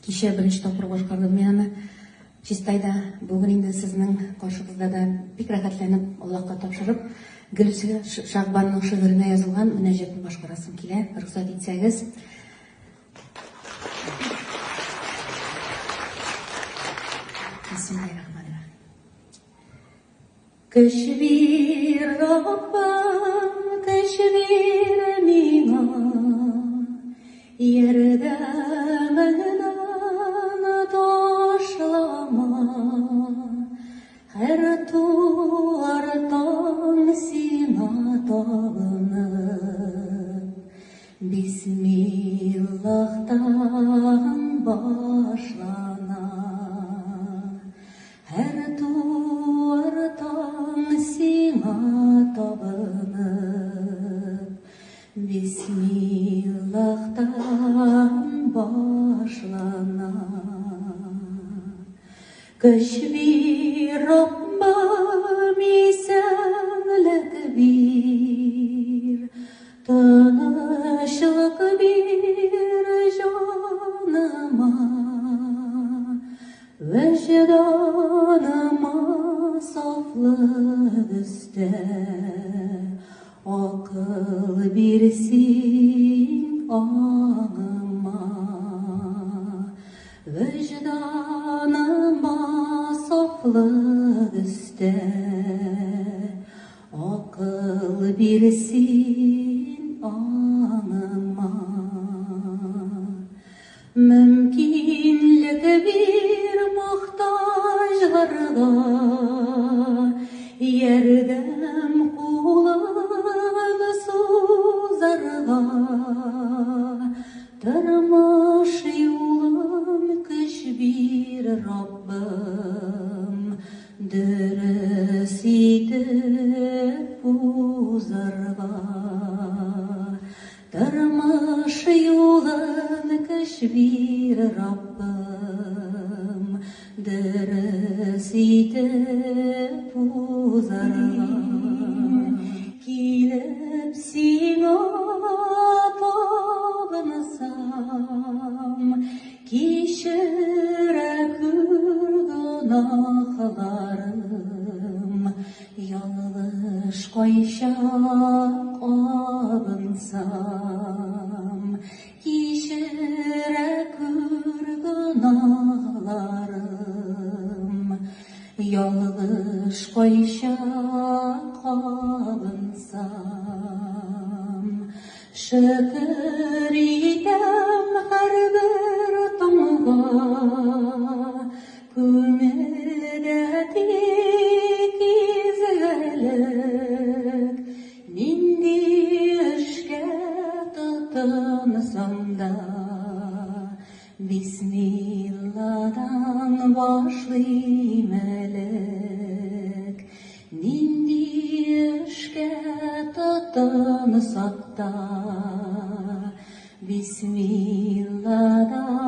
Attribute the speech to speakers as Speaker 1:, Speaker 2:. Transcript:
Speaker 1: Кеше беренче тапкыр башкардым мен аны. Чистайда бүген инде сезнең каршыгызда да бик рәхәтләнеп Аллаһка тапшырып, Гөлсия Шагбанның шигыренә язылган мөнәҗәтне башкарасым килә. Рөхсәт итсәгез. Бисмиллаһир-рахманир-рахим. Кешбир Раббам, кешбир миңа, ярдәмеңне ташлама, һәр туар таң сиңа табынып, Бисмиллахтан башлана. Һәр туар таң сиңа табынып, Бисмиллахтан башлана. Кешбир Раббам, исәнлек бир, тынычлык бир җаныма, вәҗданыма сафлык өстә, акыл бирсин аңыма. Вәҗданыма сафлык өстә, акыл бирсин аңыма. Мөмкинлек бир мохтаҗларга, ярдәм кулын сузарга. Тормыш юлын кешбир Раббым, дөрес итеп узарга. Тормыш юлын кешбир Раббым, дөрес итеп узарга. Килеп сиңа табынсам, кичерә күр гөнаһларым, ялгыш кайчак абынсам, кичерә күр гөнаһларым, ялгыш кайчак абынсам. Шөкер итәм һәрбер таңга, күңелдә тик изгелек. Нинди эшкә тотынсам да, Бисмилладан башлыйм элек. Нинди эшкә тотынсак та, Бисмилладан